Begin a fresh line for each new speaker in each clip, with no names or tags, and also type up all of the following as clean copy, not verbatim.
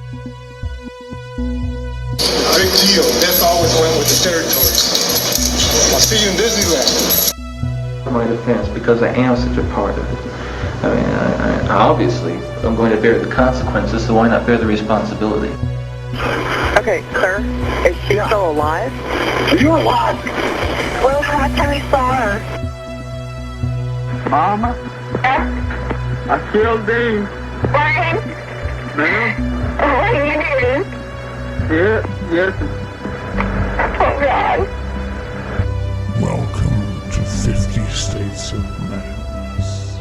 Big deal. That's always went with the territory. I'll see you in Disneyland.
My defense, because I am such a part of it. I mean, I obviously I'm going to bear the consequences, so why not bear the responsibility?
Okay, sir, is she still alive?
You alive?
When was the last time you saw her?
Mama, I killed Dean.
Brian?
Ma'am?
What are you doing?
Yes.
Oh, God.
Welcome to 50 States of Madness.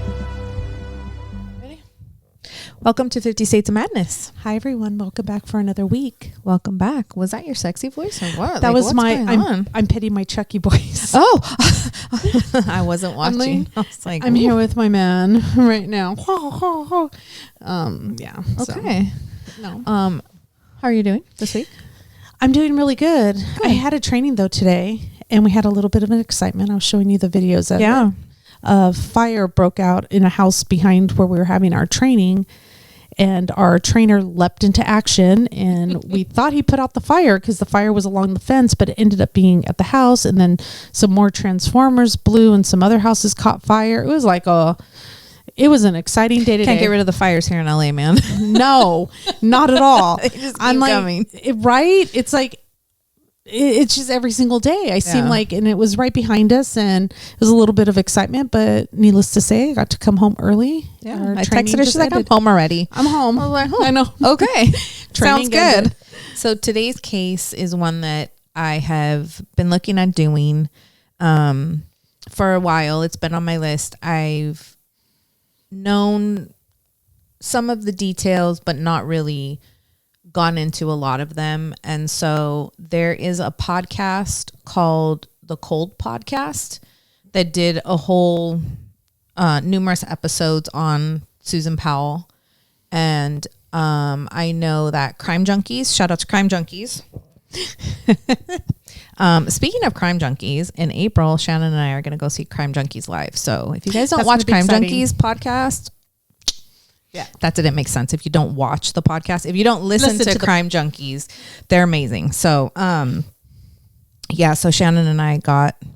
Ready? Welcome to 50 States of Madness.
Hi everyone, welcome back for another week.
Welcome back. Was that your sexy voice or what?
That was my
I'm
I'm pitting my Chucky voice.
Oh, I wasn't watching. I was like,
I'm here with my man right now. Yeah.
Okay.
No.
How are you doing this week?
I'm doing really good. I had a training though today, and we had a little bit of an excitement. I was showing you the videos of it. A fire broke out in a house behind where we were having our training, and our trainer leapt into action, and we thought he put out the fire because the fire was along the fence, but it ended up being at the house, and then some more transformers blew and some other houses caught fire. It was like it was an exciting day today.
Can't get rid of the fires here in LA, man.
No, not at all.
They just keep
I'm like,
coming.
right? It's like, it's just every single day. I seem like, and it was right behind us, and it was a little bit of excitement, but needless to say, I got to come home early.
Yeah, I texted her. She's like, I'm home already.
I'm home.
I was like,
I know.
Okay. Sounds
Training
good.
ended.
So today's case is one that I have been looking at doing for a while. It's been on my list. I've known some of the details, but not really gone into a lot of them. And so there is a podcast called The Cold Podcast that did a whole numerous episodes on Susan Powell. And I know that Crime Junkies, shout out to Crime Junkies. Speaking of Crime Junkies, in April, Shannon and I are going to go see Crime Junkies live. So if you guys don't watch Crime Junkies podcast, that didn't make sense. If you don't watch the podcast, if you don't listen to Crime Junkies, they're amazing. So, so Shannon and I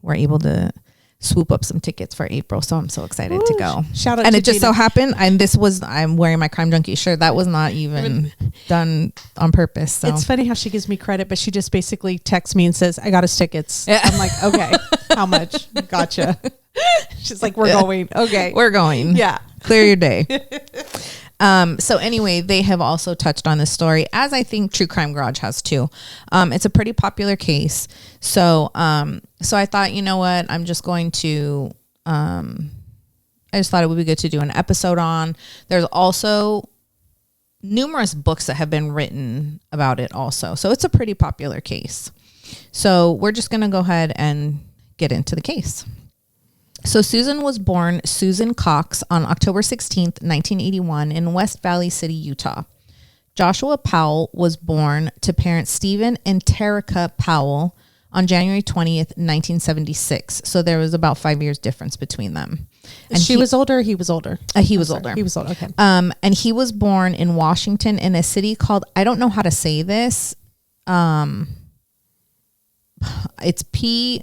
were able to swoop up some tickets for April. So I'm so excited to go.
Shout out
and
to
it just
Gina.
so happened, and I'm wearing my Crime Junkie shirt. That was not even done on purpose. So
It's funny how she gives me credit, but she just basically texts me and says, I got us tickets. I'm like, okay, how much? Gotcha. She's like, we're going. Okay.
we're going.
Yeah.
Clear your day. So anyway, they have also touched on this story, as I think True Crime Garage has too. It's a pretty popular case. So I thought, you know what, I'm just going to, I just thought it would be good to do an episode on. There's also numerous books that have been written about it also. So it's a pretty popular case. So we're just going to go ahead and get into the case. So Susan was born Susan Cox on October 16th, 1981 in West Valley City, Utah. Joshua Powell was born to parents Stephen and Terica Powell on January 20th, 1976. So there was about 5 years difference between them. And
she was older. He was older.
He was older.
He was older. Okay.
And he was born in Washington in a city called, I don't know how to say this. It's Puyallup.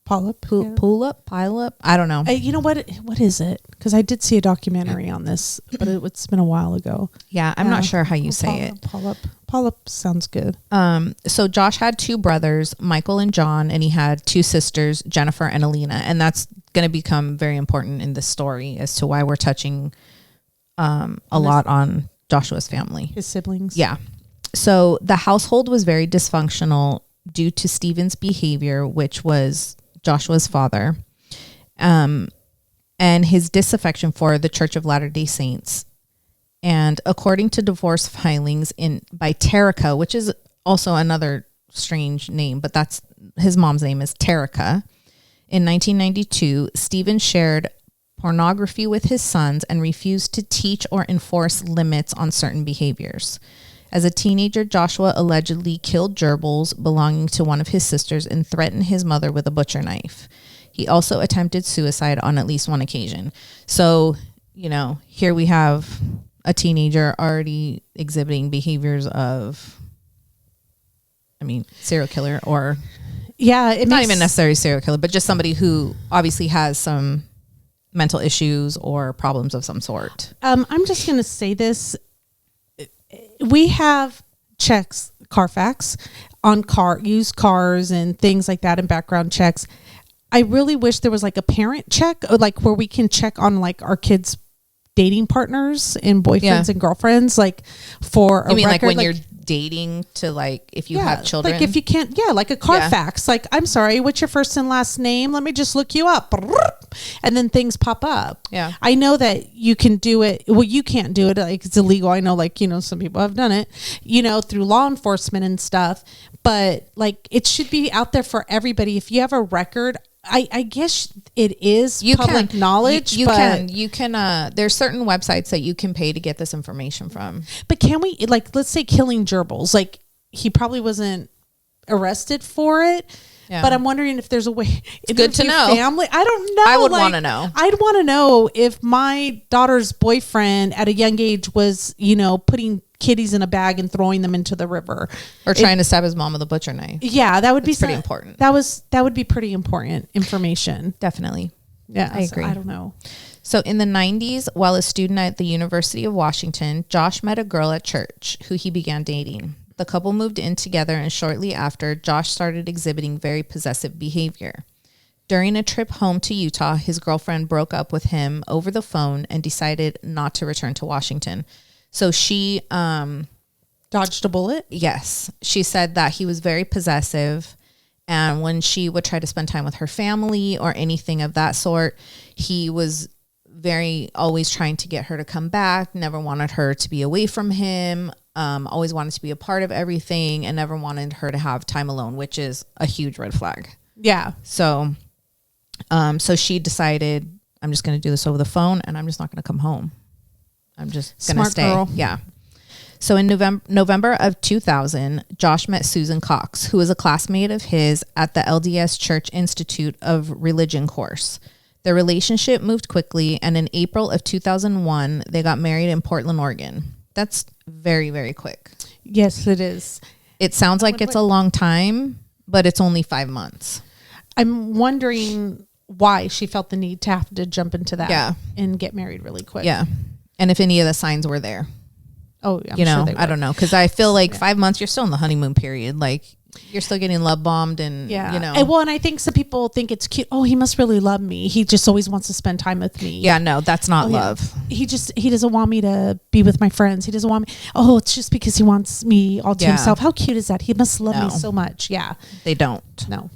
Puyallup. I don't know.
You know what is it? Because I did see a documentary on this, but it's been a while ago.
Yeah, I'm not sure how you say it.
Puyallup sounds good.
So Josh had two brothers, Michael and John, and he had two sisters, Jennifer and Alina, and that's going to become very important in this story as to why we're touching a lot on Joshua's family,
his siblings.
Yeah. So the household was very dysfunctional due to Stephen's behavior, which was Joshua's father, and his disaffection for the Church of Latter-day Saints. And according to divorce filings by Terica, which is also another strange name, but that's his mom's name is Terica. In 1992, Stephen shared pornography with his sons and refused to teach or enforce limits on certain behaviors. As a teenager, Joshua allegedly killed gerbils belonging to one of his sisters and threatened his mother with a butcher knife. He also attempted suicide on at least one occasion. So, here we have a teenager already exhibiting behaviors of, serial killer, or not even necessarily serial killer, but just somebody who obviously has some mental issues or problems of some sort.
I'm just going to say this. We have checks, Carfax, on used cars and things like that, and background checks. I really wish there was like a parent check, or like where we can check on like our kids' dating partners and boyfriends and girlfriends, like for a
You mean
record,
like when you're dating, to like if you have children?
Like if you can't, like a Carfax. Like, I'm sorry, what's your first and last name? Let me just look you up. And then things pop up.
Yeah.
I know that you can do it. Well, you can't do it. Like, it's illegal. I know, like, some people have done it, through law enforcement and stuff. But like, it should be out there for everybody. If you have a record, I guess it is public knowledge.
You can. There's certain websites that you can pay to get this information from.
But can we, like, let's say killing gerbils? Like, he probably wasn't arrested for it. Yeah. But I'm wondering if there's a way. It's
good to know.
Family, I don't know.
I would want to know.
I'd want to know if my daughter's boyfriend at a young age was, putting kitties in a bag and throwing them into the river,
or trying to stab his mom with a butcher knife.
Yeah, that would be
pretty important.
That would be pretty important information.
Definitely.
Yeah,
I agree.
I don't know.
So in the 90s, while a student at the University of Washington, Josh met a girl at church who he began dating. The couple moved in together, and shortly after, Josh started exhibiting very possessive behavior. During a trip home to Utah, his girlfriend broke up with him over the phone and decided not to return to Washington. So she
dodged a bullet?
Yes. She said that he was very possessive, and when she would try to spend time with her family or anything of that sort, he was always trying to get her to come back, never wanted her to be away from him, always wanted to be a part of everything, and never wanted her to have time alone, which is a huge red flag.
Yeah.
So she decided, I'm just going to do this over the phone, and I'm just not going to come home. I'm just going to stay.
Girl.
Yeah. So in November of 2000, Josh met Susan Cox, who was a classmate of his at the LDS Church Institute of Religion course. Their relationship moved quickly, and in April of 2001, they got married in Portland, Oregon. That's very, very quick.
Yes, it is.
It sounds like it's a long time, but it's only 5 months.
I'm wondering why she felt the need to have to jump into that and get married really quick.
Yeah. And if any of the signs were there.
Oh, yeah. Sure they were.
I don't know. Because I feel like 5 months, you're still in the honeymoon period. Like, you're still getting love bombed and,
And I think some people think it's cute. Oh, he must really love me. He just always wants to spend time with me.
Yeah, no, that's not love.
He doesn't want me to be with my friends. He doesn't want me. Oh, it's just because he wants me all to himself. How cute is that? He must love me so much. Yeah.
They don't.
No.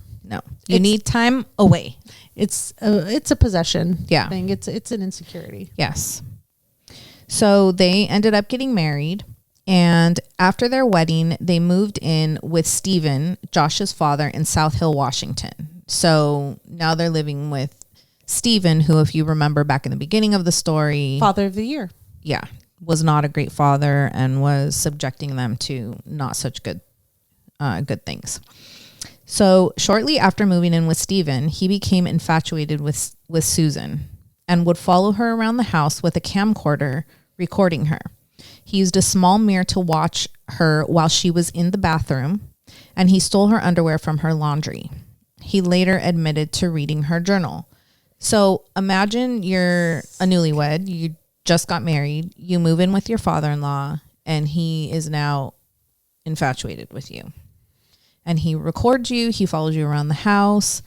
You need time away.
It's a possession thing. It's an insecurity.
Yes. So they ended up getting married, and after their wedding, they moved in with Stephen, Josh's father, in South Hill, Washington. So now they're living with Stephen, who, if you remember back in the beginning of the story,
Father of the Year.
Yeah, was not a great father and was subjecting them to not such good things. So shortly after moving in with Stephen, he became infatuated with Susan and would follow her around the house with a camcorder recording her. He used a small mirror to watch her while she was in the bathroom, and he stole her underwear from her laundry. He later admitted to reading her journal. So imagine you're a newlywed, you just got married, you move in with your father-in-law, and he is now infatuated with you. And he records you, he follows you around the house.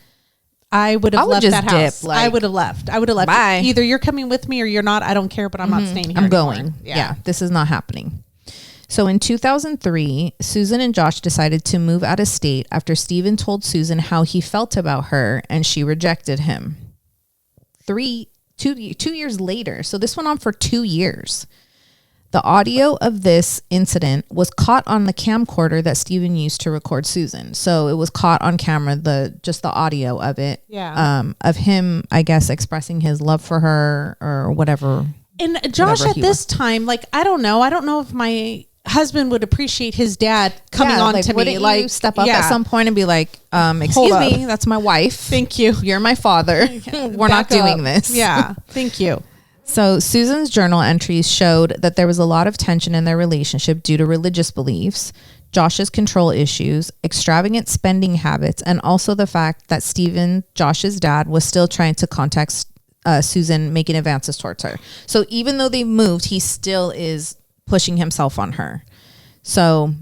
I would have left that house.
Like,
I would have left.
Bye.
Either you're coming with me or you're not. I don't care, but I'm not staying here.
I'm
anymore.
going. Yeah, this is not happening. So in 2003, Susan and Josh decided to move out of state after Stephen told Susan how he felt about her, and she rejected him. 2 years later, so this went on for 2 years. The audio of this incident was caught on the camcorder that Stephen used to record Susan. So it was caught on camera, just the audio of it.
Yeah.
Of him, I guess, expressing his love for her or whatever.
And Josh at this time, like, I don't know if my husband would appreciate his dad coming on to me. Like,
you step up at some point and be like, excuse me, that's my wife.
Thank you.
You're my father. We're not doing this.
Yeah. Thank you.
So Susan's journal entries showed that there was a lot of tension in their relationship due to religious beliefs, Josh's control issues, extravagant spending habits, and also the fact that Stephen, Josh's dad, was still trying to contact Susan, making advances towards her. So even though they moved, he still is pushing himself on her. So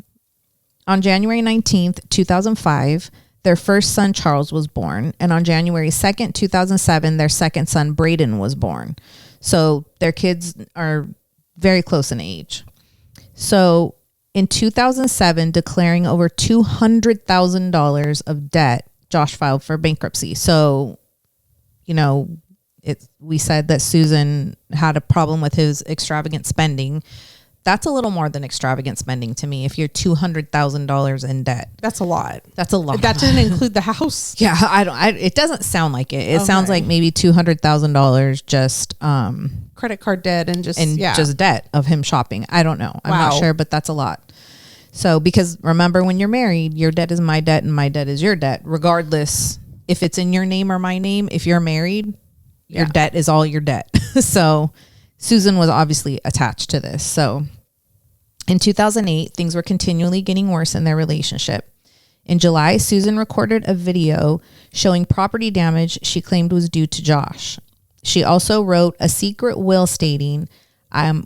on January 19th, 2005, their first son, Charles, was born. And on January 2nd, 2007, their second son, Braden, was born. So their kids are very close in age. So in 2007, declaring over $200,000 of debt, Josh filed for bankruptcy. So, you know, we said that Susan had a problem with his extravagant spending. That's a little more than extravagant spending to me. If you're $200,000 in debt,
That's a lot.
that's a lot.
That didn't include the house.
Yeah, it doesn't sound like it. It
Okay.
sounds like maybe $200,000 just
Credit card debt and just
just debt of him shopping. I don't know. I'm not
Wow.
sure, but that's a lot. So because remember, when you're married, your debt is my debt and my debt is your debt, regardless if it's in your name or my name. If you're married, your debt is all your debt. So Susan was obviously attached to this. So in 2008, things were continually getting worse in their relationship. In July, Susan recorded a video showing property damage she claimed was due to Josh. She also wrote a secret will stating,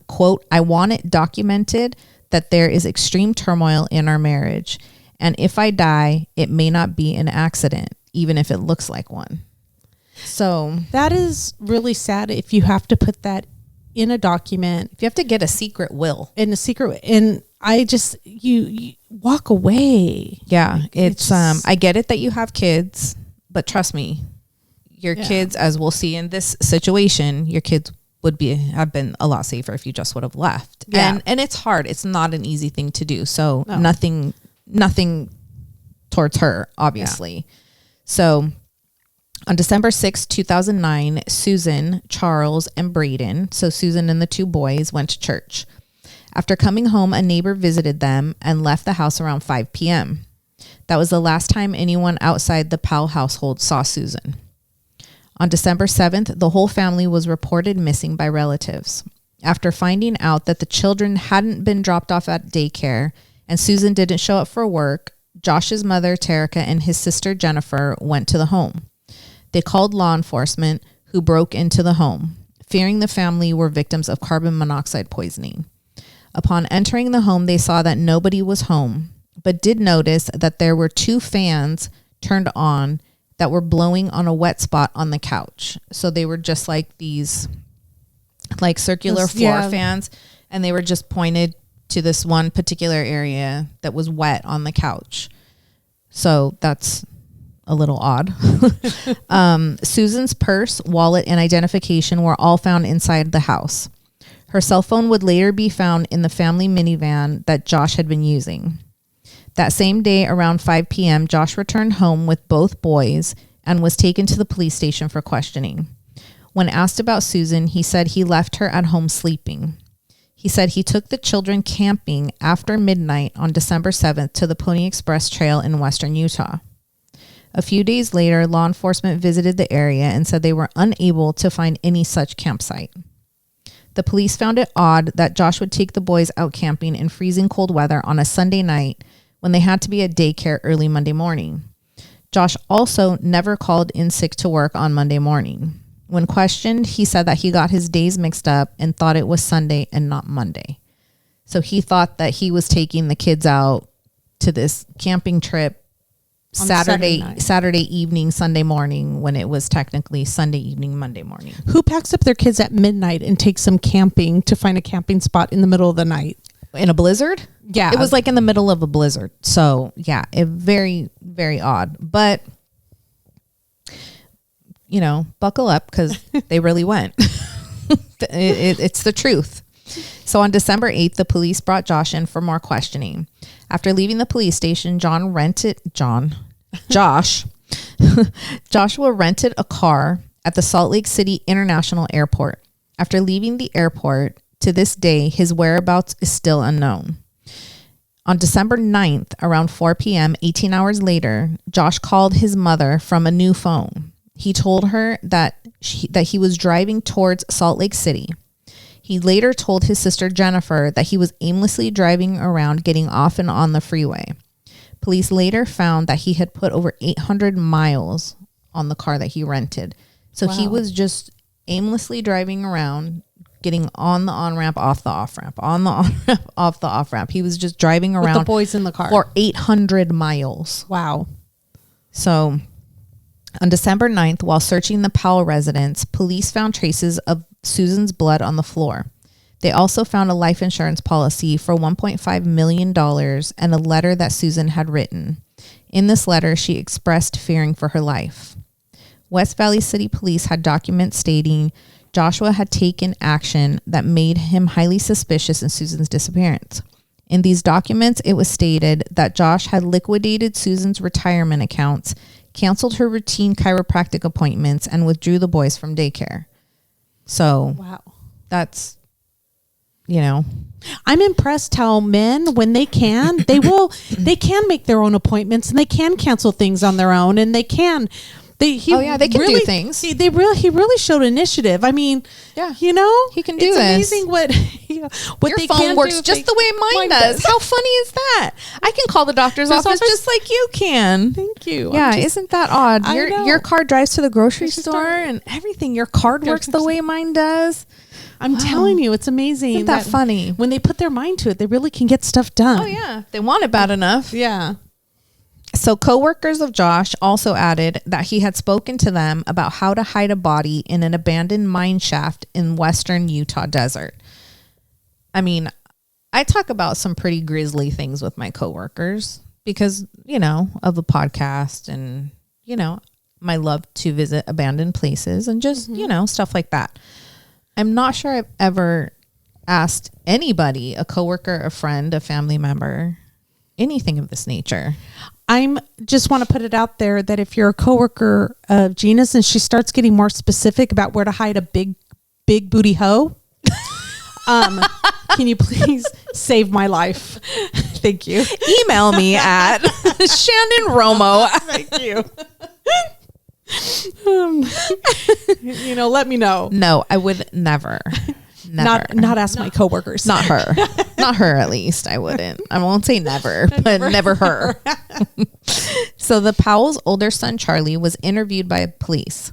quote, "I want it documented that there is extreme turmoil in our marriage. And if I die, it may not be an accident, even if it looks like one." So
That is really sad if you have to put that in a document,
if you have to get a secret will.
in a secret, and I just, you walk away.
Yeah, it's
It's-
I get it that you have kids, but trust me, your kids, as we'll see in this situation, your kids would have been a lot safer if you just would have left.
Yeah.
And it's hard. It's not an easy thing to do. So
No.
nothing towards her, obviously. So on December 6, 2009, Susan, Charles, and Braden, so Susan and the two boys, went to church. After coming home, a neighbor visited them and left the house around 5 p.m. That was the last time anyone outside the Powell household saw Susan. On December 7th, the whole family was reported missing by relatives. After finding out that the children hadn't been dropped off at daycare and Susan didn't show up for work, Josh's mother, Terica, and his sister, Jennifer, went to the home. They called law enforcement, who broke into the home, fearing the family were victims of carbon monoxide poisoning. Upon entering the home, they saw that nobody was home, but did notice that there were two fans turned on that were blowing on a wet spot on the couch. So they were just like these like circular floor fans, and they were just pointed to this one particular area that was wet on the couch. So that's a little odd. Susan's purse, wallet, and identification were all found inside the house. Her cell phone would later be found in the family minivan that Josh had been using. That same day, around 5 p.m., Josh returned home with both boys and was taken to the police station for questioning. When asked about Susan, he said he left her at home sleeping. He said he took the children camping after midnight on December 7th to the Pony Express Trail in western Utah. A few days later, law enforcement visited the area and said they were unable to find any such campsite. The police found it odd that Josh would take the boys out camping in freezing cold weather on a Sunday night when they had to be at daycare early Monday morning. Josh also never called in sick to work on Monday morning. When questioned, he said that he got his days mixed up and thought it was Sunday and not Monday. So he thought that he was taking the kids out to this camping trip
On Saturday
Saturday evening, Sunday morning, when it was technically Sunday evening, Monday morning.
Who packs up their kids at midnight and takes them camping to find a camping spot in the middle of the night?
In a blizzard?
Yeah.
It was like in the middle of a blizzard. So yeah, it very, very odd. But, you know, buckle up because they really went. It's the truth. So on December 8th, the police brought Josh in for more questioning. After leaving the police station, Joshua rented a car at the Salt Lake City International Airport. After leaving the airport, to this day, his whereabouts is still unknown. On December 9th, around 4 p.m., 18 hours later, Josh called his mother from a new phone. He told her that he was driving towards Salt Lake City. He later told his sister Jennifer that he was aimlessly driving around, getting off and on the freeway. Police later found that he had put over 800 miles on the car that he rented. So he was just aimlessly driving around, getting on the on-ramp, off the off-ramp, on the on-ramp, off the off-ramp. He was just driving around
With the boys in the car
for 800 miles.
Wow.
So on December 9th, while searching the Powell residence, police found traces of Susan's blood on the floor. They also found a life insurance policy for $1.5 million and a letter that Susan had written. In this letter, she expressed fearing for her life. West Valley City Police had documents stating Joshua had taken action that made him highly suspicious in Susan's disappearance. In these documents, it was stated that Josh had liquidated Susan's retirement accounts, canceled her routine chiropractic appointments, and withdrew the boys from daycare. So
Wow.
that's, you know,
I'm impressed how men, when they can, they can make their own appointments and they can cancel things on their own and they can. They can
do things.
He really showed initiative. I mean,
Yeah.
you know,
He can do
it's
this.
amazing what
your
they
phone
can
works
do if
just
they-
the way mine does. How funny is that? I can call the doctor's office just like you can.
Thank you.
Yeah,
I'm just-
isn't that odd?
I know.
Your car drives to the grocery
Grocery
store
store.
and everything. Your card works the way mine does.
I'm telling you, it's amazing.
Isn't that funny?
When they put their mind to it, they really can get stuff done.
Oh yeah, they want it bad enough.
Yeah.
So co-workers of Josh also added that he had spoken to them about how to hide a body in an abandoned mine shaft in western Utah desert. I mean, I talk about some pretty grisly things with my coworkers because, you know, of the podcast and, you know, my love to visit abandoned places and just, you know, stuff like that. I'm not sure I've ever asked anybody, a coworker, a friend, a family member, anything of this nature.
I'm just want to put it out there that if you're a coworker of Gina's and she starts getting more specific about where to hide a big booty hoe, can you please save my life? Thank you.
Email me at Shannon Romo.
Thank you. You know, let me know.
No, I would never. Never.
Not ask my coworkers.
Not her. Not her, at least. I wouldn't. I won't say never, but never her. So the Powell's older son, Charlie, was interviewed by police.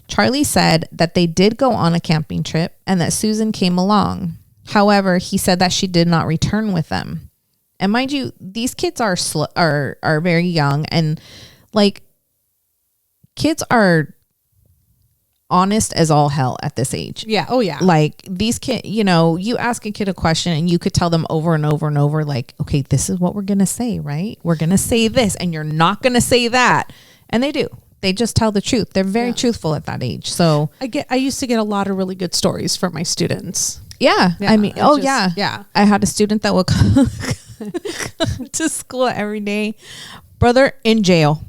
Charlie said that they did go on a camping trip and that Susan came along. However, he said that she did not return with them. And mind you, these kids are very young, and like kids are honest as all hell at this age.
Yeah. Oh yeah.
Like these kids, you know, you ask a kid a question and you could tell them over and over and over, like, okay, this is what we're going to say, right? We're going to say this and you're not going to say that. And they do. They just tell the truth. They're very truthful at that age. So
I used to get a lot of really good stories from my students.
yeah, I mean,
Yeah.
I had a student that would come to school every day. Brother in jail.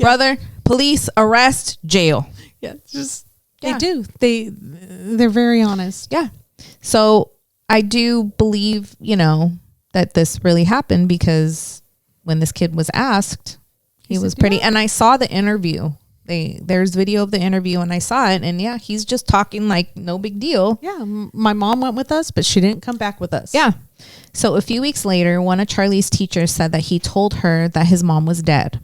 Brother, police, arrest, jail.
Yeah. Just,
Yeah.
they do. They're very honest.
Yeah. So I do believe, you know, that this really happened because when this kid was asked, he was pretty, and I saw the interview. There's video of the interview and I saw it, and yeah, he's just talking like no big deal.
Yeah. My mom went with us, but she didn't come back with us.
Yeah. So a few weeks later, one of Charlie's teachers said that he told her that his mom was dead.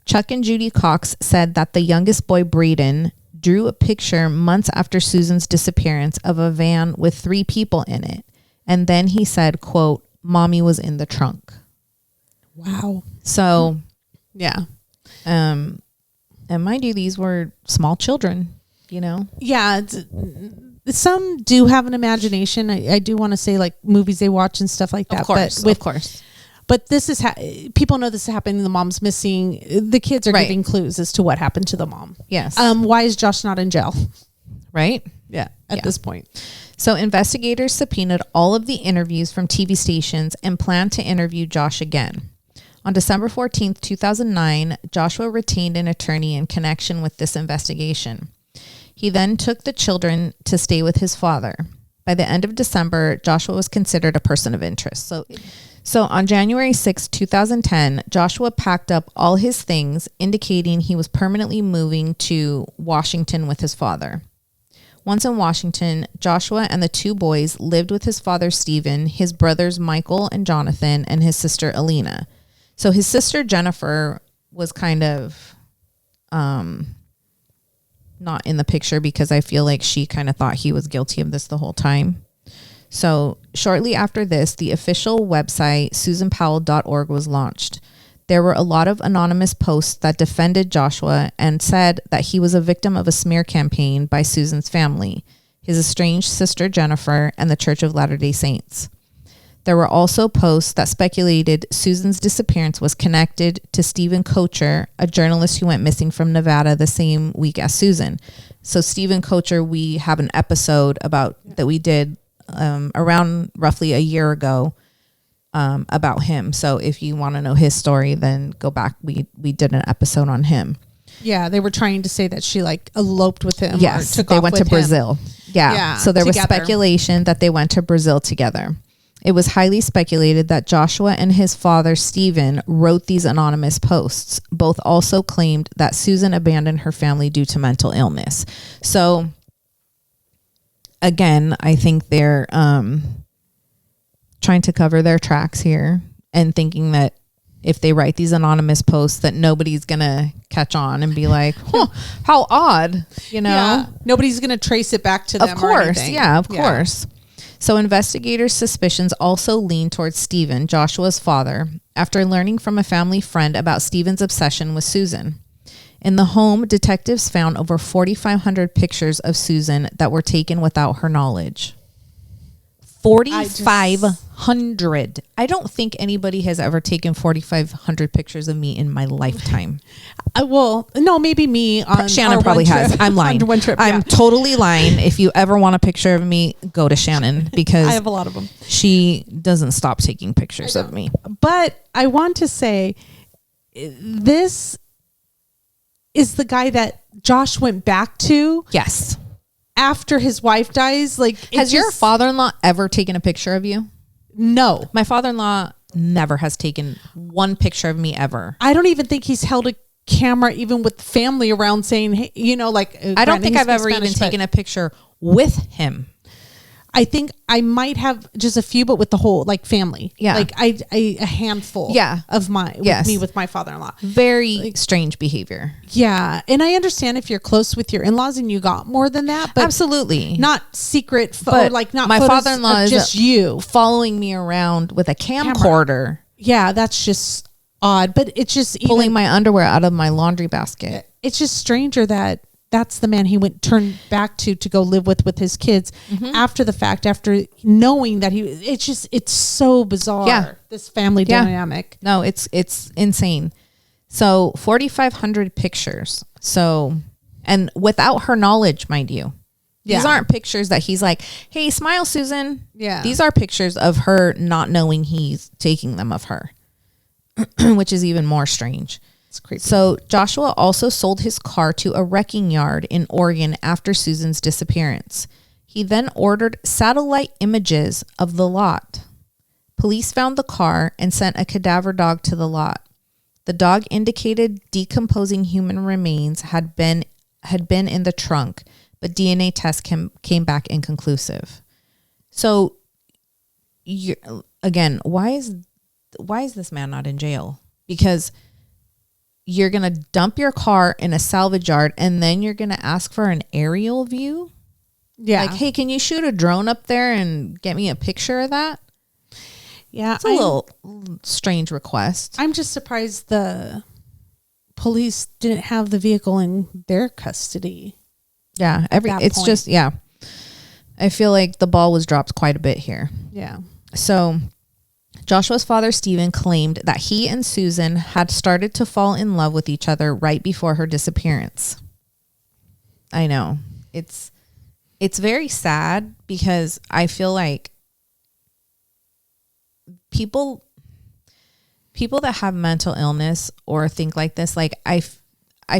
Chuck and Judy Cox said that the youngest boy, Braden, drew a picture months after Susan's disappearance of a van with 3 people in it. And then he said, quote, "Mommy was in the trunk."
Wow.
So,
Yeah.
and mind you, these were small children, you know?
Yeah. Some do have an imagination. I do want to say like movies they watch and stuff like that.
Of course.
But
Of course.
But this is people know this is happening. The mom's missing. The kids are
Right.
giving clues as to what happened to the mom.
Yes.
Why is Josh not in jail?
Right?
Yeah. At this point.
So investigators subpoenaed all of the interviews from TV stations and planned to interview Josh again. On December 14th, 2009, Joshua retained an attorney in connection with this investigation. He then took the children to stay with his father. By the end of December, Joshua was considered a person of interest. So on January 6, 2010, Joshua packed up all his things, indicating he was permanently moving to Washington with his father. Once in Washington, Joshua and the two boys lived with his father, Stephen, his brothers, Michael and Jonathan, and his sister, Alina. So his sister, Jennifer, was kind of not in the picture because I feel like she kind of thought he was guilty of this the whole time. So shortly after this, the official website, susanpowell.org, was launched. There were a lot of anonymous posts that defended Joshua and said that he was a victim of a smear campaign by Susan's family, his estranged sister Jennifer, and the Church of Latter-day Saints. There were also posts that speculated Susan's disappearance was connected to Stephen Kocher, a journalist who went missing from Nevada the same week as Susan. So Stephen Kocher, we have an episode about that we did around roughly a year ago about him. So if you want to know his story, then go back. We did an episode on him.
Yeah, they were trying to say that she like eloped with him.
Yes,
or took
they
off
went
with
to
him.
Brazil. Yeah. So there was speculation that they went to Brazil together. It was highly speculated that Joshua and his father, Stephen, wrote these anonymous posts. Both also claimed that Susan abandoned her family due to mental illness. So again, I think they're trying to cover their tracks here and thinking that if they write these anonymous posts that nobody's going to catch on and be like, huh, how odd, you know?
Yeah. Nobody's going to trace it back to them.
Of course.
Or anything.
Yeah, of course. So investigators' suspicions also leaned towards Stephen, Joshua's father, after learning from a family friend about Stephen's obsession with Susan. In the home, detectives found over 4,500 pictures of Susan that were taken without her knowledge. 4,500. I don't think anybody has ever taken 4,500 pictures of me in my lifetime.
Well, no, maybe me. On
Shannon probably has. I'm lying.
One trip,
I'm totally lying. If you ever want a picture of me, go to Shannon because
I have a lot of them.
She doesn't stop taking pictures of me.
But I want to say this is the guy that Josh went back to.
Yes.
After his wife dies. Like,
has your father-in-law ever taken a picture of you?
No.
My father-in-law never has taken one picture of me ever.
I don't even think he's held a camera even with family around saying, hey, you know, like,
I don't think I've ever even taken a picture with him.
I think I might have just a few, but with the whole like family.
Yeah.
Like a handful of with my father-in-law.
Very strange behavior.
Yeah. And I understand if you're close with your in-laws and you got more than that, but
absolutely
not secret.
But
like not
my father-in-law is
just you
following me around with a camcorder.
Yeah. That's just odd, but it's just
pulling my underwear out of my laundry basket.
It's just stranger that that's the man he turned back to go live with his kids after the fact, after knowing that it's so bizarre.
Yeah.
This family dynamic.
No, it's insane. So 4,500 pictures. So, and without her knowledge, mind you. These aren't pictures that he's like, hey, smile, Susan.
Yeah.
These are pictures of her not knowing he's taking them of her, which is even more strange.
It's creepy.
So Joshua also sold his car to a wrecking yard in Oregon after Susan's disappearance. He then ordered satellite images of the lot. Police found the car and sent a cadaver dog to the lot. The dog indicated decomposing human remains had been in the trunk, but DNA tests came back inconclusive. So, again, why is this man not in jail? Because you're going to dump your car in a salvage yard and then you're going to ask for an aerial view?
Yeah.
Like, hey, can you shoot a drone up there and get me a picture of that?
Yeah.
It's a little strange request.
I'm just surprised the police didn't have the vehicle in their custody.
Yeah. It's just, yeah. I feel like the ball was dropped quite a bit here.
Yeah.
So Joshua's father, Stephen, claimed that he and Susan had started to fall in love with each other right before her disappearance. I know. It's very sad because I feel like people that have mental illness or think like this, like I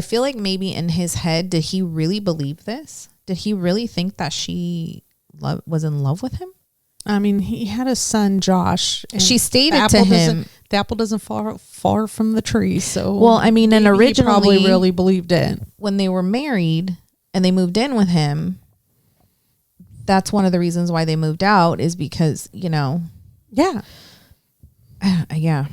feel like maybe in his head, did he really believe this? Did he really think that she was in love with him?
I mean, he had a son, Josh. And
She stated
the
to
apple
him,
doesn't- the apple doesn't fall far from the tree. So,
well, I mean, and
maybe he
originally,
probably really believed it.
when they were married and they moved in with him, that's one of the reasons why they moved out, is because,
Yeah.
yeah,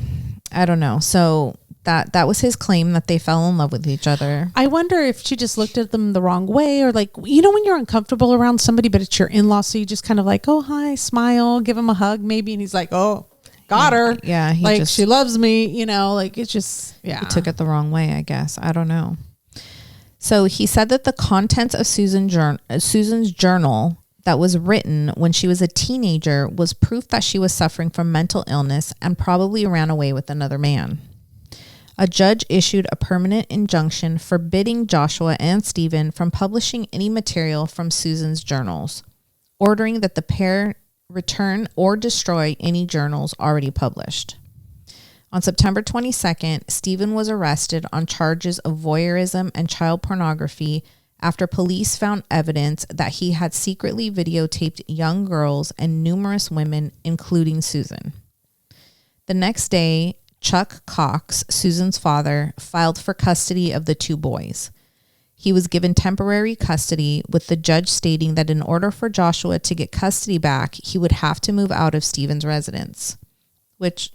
I don't know. So that was his claim, that they fell in love with each other.
I wonder if she just looked at them the wrong way, or like, when you're uncomfortable around somebody, but it's your in-law, so you just kind of like, oh, hi, smile, give him a hug maybe. And he's like, oh, got her.
Yeah, he
like,
just-
she loves me, like, it's just, yeah.
He took it the wrong way, I guess. I don't know. So he said that the contents of Susan's journal that was written when she was a teenager was proof that she was suffering from mental illness and probably ran away with another man. A judge issued a permanent injunction forbidding Joshua and Stephen from publishing any material from Susan's journals, ordering that the pair return or destroy any journals already published. On September 22nd, Stephen was arrested on charges of voyeurism and child pornography after police found evidence that he had secretly videotaped young girls and numerous women, including Susan. The next day, Chuck Cox, Susan's father, filed for custody of the two boys. He was given temporary custody, with the judge stating that in order for Joshua to get custody back, he would have to move out of Stephen's residence, which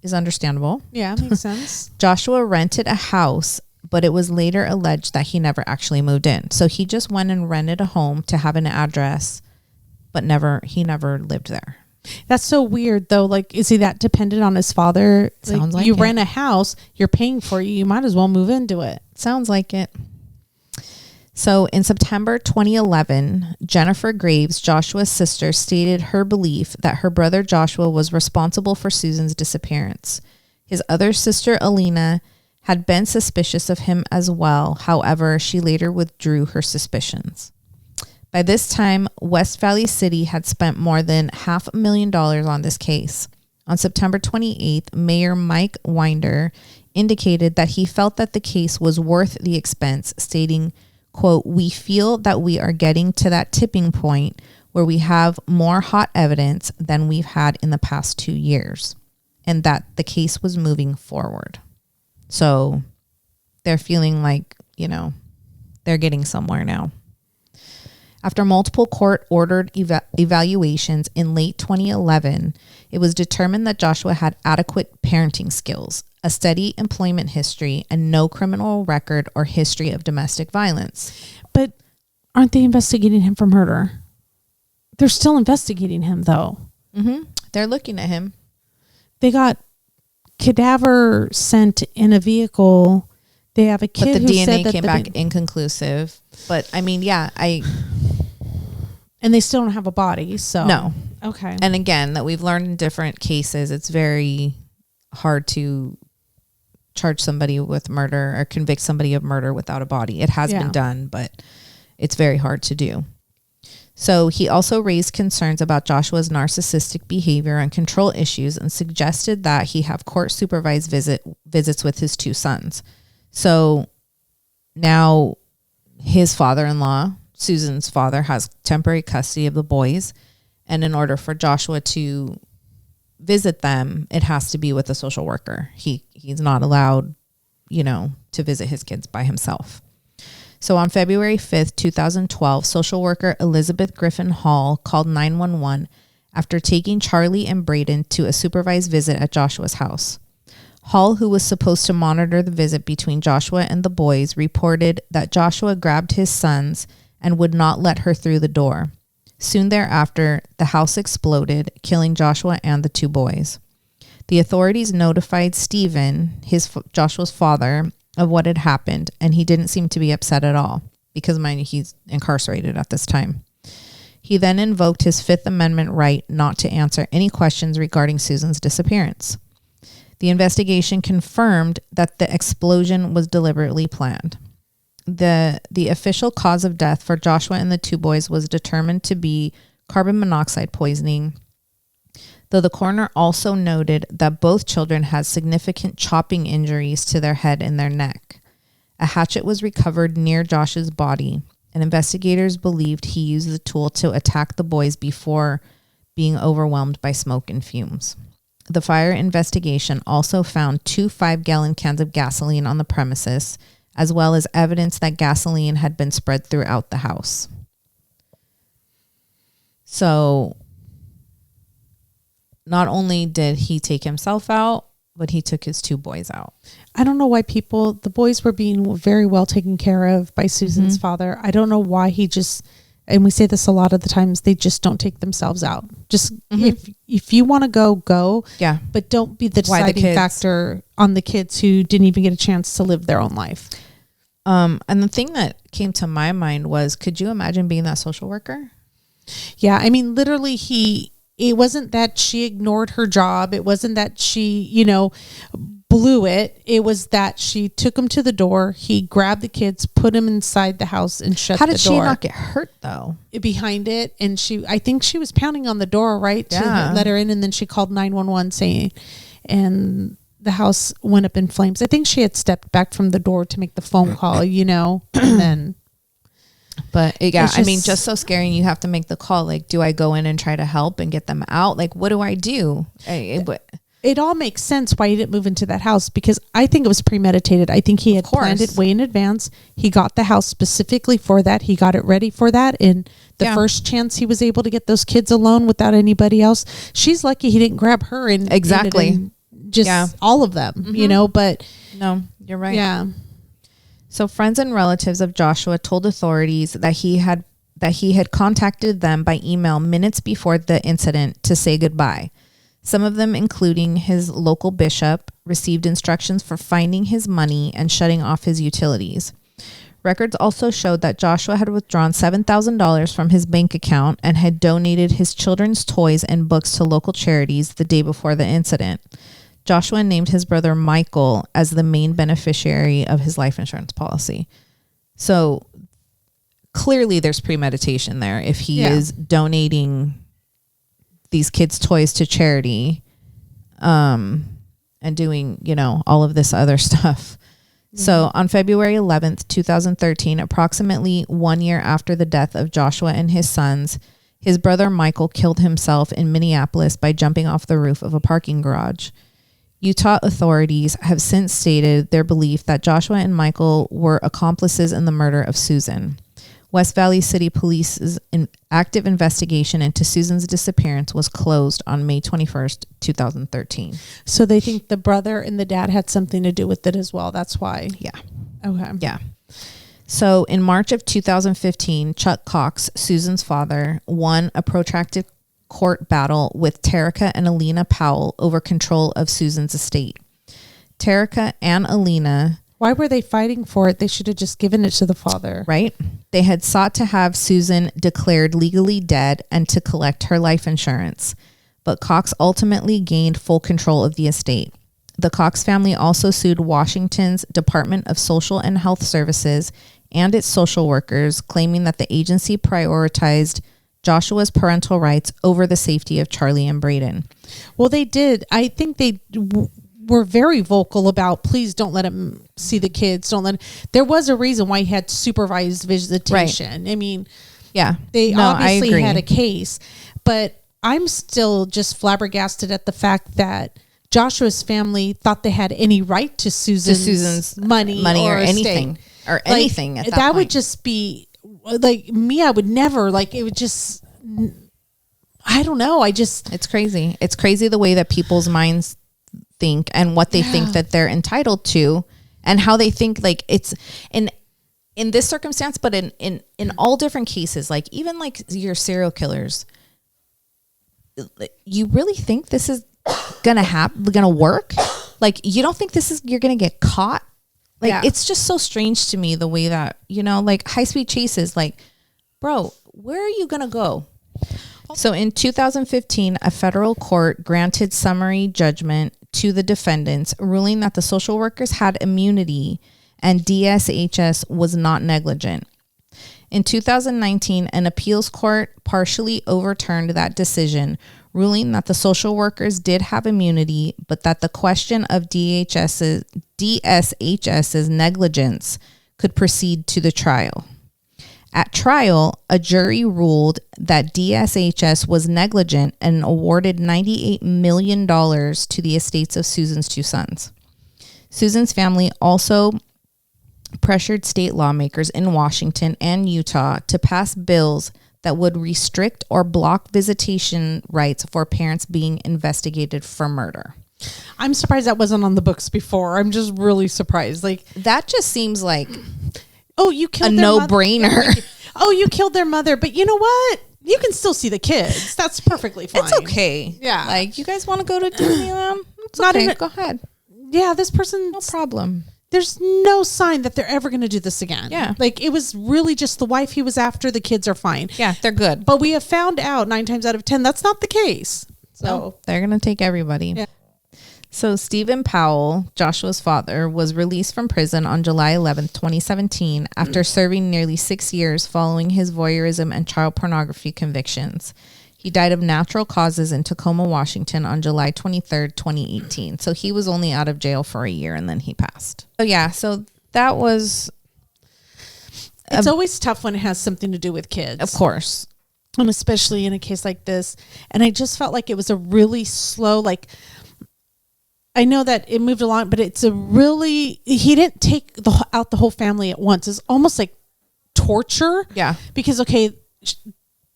is understandable.
Yeah, makes sense.
Joshua rented a house, but it was later alleged that he never actually moved in. So he just went and rented a home to have an address, but he never lived there.
That's so weird, though. Like, is he that dependent on his father?
Sounds like
you
it.
rent a house, you're paying for it, you might as well move into it.
Sounds like it. So in September 2011, Jennifer Graves, Joshua's sister, stated her belief that her brother Joshua was responsible for Susan's disappearance. His other sister, Alina, had been suspicious of him as well. However, she later withdrew her suspicions. By this time, West Valley City had spent more than $500,000 on this case. On September 28th, Mayor Mike Winder indicated that he felt that the case was worth the expense, stating, quote, "We feel that we are getting to that tipping point where we have more hot evidence than we've had in the past 2 years, and that the case was moving forward." So they're feeling like, they're getting somewhere now. After multiple court-ordered evaluations in late 2011, it was determined that Joshua had adequate parenting skills, a steady employment history, and no criminal record or history of domestic violence.
But aren't they investigating him for murder? They're still investigating him, though.
Mm-hmm. They're looking at him.
They got cadaver sent in a vehicle. They have a kid
But the
who
DNA
said that
came
the
back inconclusive. But I mean, yeah,
and they still don't have a body. So
no.
Okay.
And again, that we've learned in different cases, it's very hard to charge somebody with murder or convict somebody of murder without a body. It has been done, but it's very hard to do. So he also raised concerns about Joshua's narcissistic behavior and control issues, and suggested that he have court supervised visits with his two sons. So now his father-in-law, Susan's father, has temporary custody of the boys. And in order for Joshua to visit them, it has to be with a social worker. He's not allowed, to visit his kids by himself. So on February 5th, 2012, social worker Elizabeth Griffin Hall called 911 after taking Charlie and Braden to a supervised visit at Joshua's house. Hall, who was supposed to monitor the visit between Joshua and the boys, reported that Joshua grabbed his sons and would not let her through the door. Soon thereafter, the house exploded, killing Joshua and the two boys. The authorities notified Stephen, Joshua's father, of what had happened, and he didn't seem to be upset at all, because he's incarcerated at this time. He then invoked his Fifth Amendment right not to answer any questions regarding Susan's disappearance. The investigation confirmed that the explosion was deliberately planned. The official cause of death for Joshua and the two boys was determined to be carbon monoxide poisoning, though the coroner also noted that both children had significant chopping injuries to their head and their neck. A hatchet was recovered near Josh's body, and investigators believed he used the tool to attack the boys before being overwhelmed by smoke and fumes. The fire investigation also found 2 5-gallon cans of gasoline on the premises, as well as evidence that gasoline had been spread throughout the house. So not only did he take himself out, but he took his 2 boys out.
I don't know why the boys were being very well taken care of by Susan's father. I don't know why he just, and we say this a lot of the times, they just don't take themselves out. Just if you want to go.
Yeah.
But don't be the
Why the
deciding
kids?
factor on the kids who didn't even get a chance to live their own life.
And the thing that came to my mind was, could you imagine being that social worker?
Yeah. I mean, literally it wasn't that she ignored her job. It wasn't that she, blew it. It was that she took him to the door. He grabbed the kids, put them inside the house, and shut the door.
How did she not get hurt though?
Behind it, and I think she was pounding on the door, right, to let her in, and then she called 911 saying, and the house went up in flames. I think she had stepped back from the door to make the phone call, and then.
But I mean, just so scary. You have to make the call. Like, do I go in and try to help and get them out? Like, what do I do?
It all makes sense why he didn't move into that house, because I think it was premeditated. I think he had planned it way in advance. He got the house specifically for that. He got it ready for that. And the first chance he was able to get those kids alone without anybody else, she's lucky he didn't grab her and
exactly
just all of them, but
no, you're right.
Yeah.
So friends and relatives of Joshua told authorities that he had contacted them by email minutes before the incident to say goodbye. Some of them, including his local bishop, received instructions for finding his money and shutting off his utilities. Records also showed that Joshua had withdrawn $7,000 from his bank account and had donated his children's toys and books to local charities the day before the incident. Joshua named his brother Michael as the main beneficiary of his life insurance policy. So clearly there's premeditation there. If he is donating these kids' toys to charity, and doing, all of this other stuff. So on February 11th, 2013, approximately 1 year after the death of Joshua and his sons, his brother Michael killed himself in Minneapolis by jumping off the roof of a parking garage. Utah authorities have since stated their belief that Joshua and Michael were accomplices in the murder of Susan. West Valley City Police's active investigation into Susan's disappearance was closed on May 21st, 2013.
So they think the brother and the dad had something to do with it as well. That's why.
Yeah.
Okay.
Yeah. So in March of 2015, Chuck Cox, Susan's father, won a protracted court battle with Terica and Alina Powell over control of Susan's estate. Terica and Alina...
Why were they fighting for it? They should have just given it to the father.
Right? They had sought to have Susan declared legally dead and to collect her life insurance. But Cox ultimately gained full control of the estate. The Cox family also sued Washington's Department of Social and Health Services and its social workers, claiming that the agency prioritized Joshua's parental rights over the safety of Charlie and Braden.
Well, they did. I think they were very vocal about, please don't let him see the kids. There was a reason why he had supervised visitation. Right. I mean, they obviously had a case, but I'm still just flabbergasted at the fact that Joshua's family thought they had any right to Susan's money or
anything or anything. At that point.
Would just be like me. I would never it would just, I don't know.
It's crazy. It's crazy the way that people's minds think and what they think that they're entitled to and how they think it's in this circumstance, but in all different cases, even your serial killers, you really think this is gonna work? You don't think you're gonna get caught? It's just so strange to me the way that, high-speed chases, bro, where are you gonna go? So in 2015, a federal court granted summary judgment to the defendants, ruling that the social workers had immunity and DSHS was not negligent. In 2019, an appeals court partially overturned that decision, ruling that the social workers did have immunity, but that the question of DSHS's negligence could proceed to the trial. At trial, a jury ruled that DSHS was negligent and awarded $98 million to the estates of Susan's 2 sons. Susan's family also pressured state lawmakers in Washington and Utah to pass bills that would restrict or block visitation rights for parents being investigated for murder.
I'm surprised that wasn't on the books before. I'm just really surprised. Like,
that just seems like
oh, you killed
a
their
no-brainer.
Oh, you killed their mother, but you know what? You can still see the kids. That's perfectly fine.
It's okay.
Yeah.
Like, you guys want to go to Disneyland? It's
Not
okay.
in
Go ahead.
Yeah, this person.
No problem.
There's no sign that they're ever going to do this again.
Yeah.
Like, it was really just the wife he was after. The kids are fine.
Yeah, they're good.
But we have found out 9 times out of 10 that's not the case. So
they're going to take everybody.
Yeah.
So Susan Powell, Joshua's father, was released from prison on July 11th, 2017, after serving nearly 6 years following his voyeurism and child pornography convictions. He died of natural causes in Tacoma, Washington on July 23rd, 2018. So he was only out of jail for a year and then he passed. So yeah, so that was...
It's always tough when it has something to do with kids.
Of course.
And especially in a case like this. And I just felt like it was a really slow, like... I know that it moved along, but it's a really... He didn't take out the whole family at once. It's almost like torture.
Yeah.
Because, okay...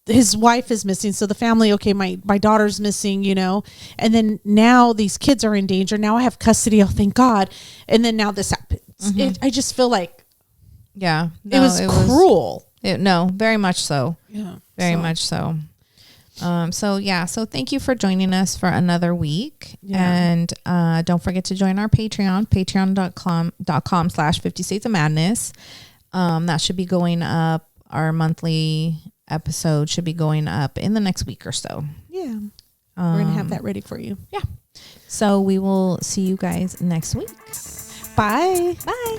his wife is missing, so the family, okay, my daughter's missing, you know, and then now these kids are in danger. Now I have custody. Oh, thank God. And then now this happens. I just feel like
Yeah.
it was cruel.
No, very much so.
Yeah.
Very much so. So thank you for joining us for another week.
Yeah.
And don't forget to join our Patreon, patreon.com/50 States of Madness. That should be going up. Our monthly episode should be going up in the next week or so.
Yeah. We're going to have that ready for you.
Yeah. So we will see you guys next week.
Bye.
Bye.